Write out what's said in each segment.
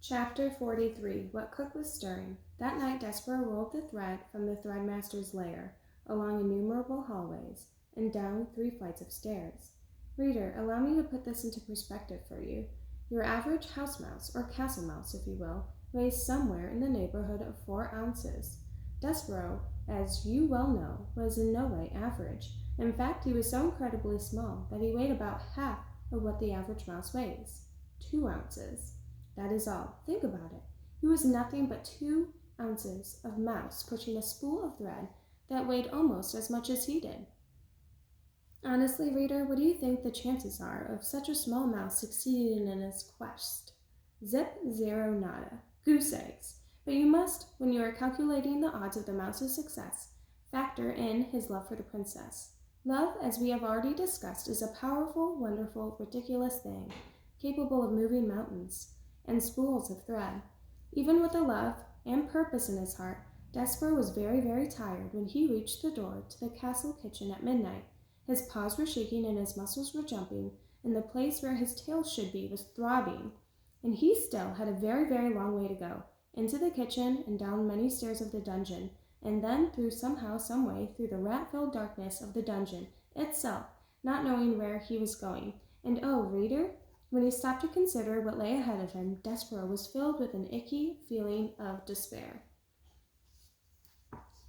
Chapter 43. What Cook was stirring. That night Desperaux rolled the thread from the threadmaster's lair, along innumerable hallways, and down 3 flights of stairs. Reader, allow me to put this into perspective for you. Your average house mouse, or castle mouse if you will, weighs somewhere in the neighborhood of 4 ounces. Desperaux, as you well know, was in no way average. In fact, he was so incredibly small that he weighed about half of what the average mouse weighs. 2 ounces. That is all. Think about it. He was nothing but 2 ounces of mouse pushing a spool of thread that weighed almost as much as he did. Honestly, reader, what do you think the chances are of such a small mouse succeeding in his quest? Zip, zero, nada. Goose eggs. But you must, when you are calculating the odds of the mouse's success, factor in his love for the princess. Love, as we have already discussed, is a powerful, wonderful, ridiculous thing, capable of moving mountains and spools of thread. Even with a love and purpose in his heart, Desperaux was very, very tired when he reached the door to the castle kitchen at midnight. His paws were shaking and his muscles were jumping, and the place where his tail should be was throbbing. And he still had a very, very long way to go, into the kitchen and down many stairs of the dungeon, and then through somehow, some way, through the rat-filled darkness of the dungeon itself, not knowing where he was going. And oh, reader, when he stopped to consider what lay ahead of him, Desperaux was filled with an icky feeling of despair.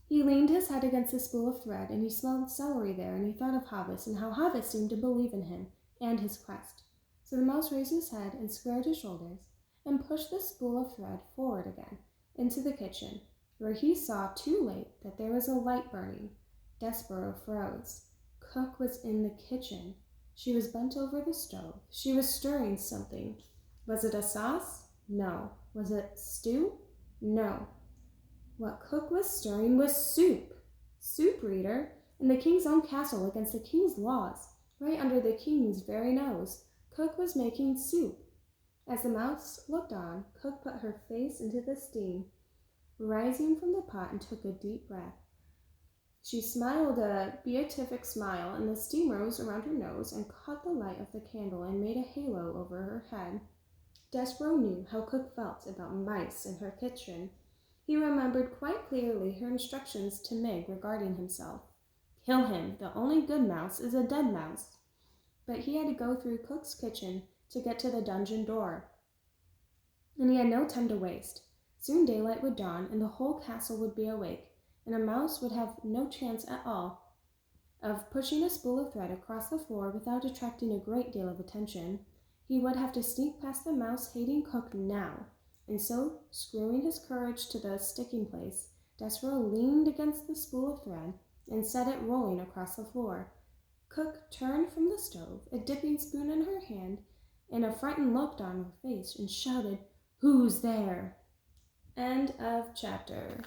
He leaned his head against the spool of thread, and he smelled celery there, and he thought of Hobbs, and how Hobbs seemed to believe in him and his quest. So the mouse raised his head and squared his shoulders, and pushed the spool of thread forward again into the kitchen, where he saw too late that there was a light burning. Desperaux froze. Cook was in the kitchen. She was bent over the stove. She was stirring something. Was it a sauce? No. Was it stew? No. What Cook was stirring was soup. Soup, reader, in the king's own castle against the king's laws, right under the king's very nose. Cook was making soup. As the mouse looked on, Cook put her face into the steam, rising from the pot, and took a deep breath. She smiled a beatific smile, and the steam rose around her nose and caught the light of the candle and made a halo over her head. Desperaux knew how Cook felt about mice in her kitchen. He remembered quite clearly her instructions to Meg regarding himself. Kill him. The only good mouse is a dead mouse. But he had to go through Cook's kitchen to get to the dungeon door, and he had no time to waste. Soon daylight would dawn, and the whole castle would be awake, and a mouse would have no chance at all of pushing a spool of thread across the floor without attracting a great deal of attention. He would have to sneak past the mouse-hating Cook now, and so, screwing his courage to the sticking place, Desperaux leaned against the spool of thread and set it rolling across the floor. Cook turned from the stove, a dipping spoon in her hand, and a frightened look on her face, and shouted, "Who's there?" End of chapter.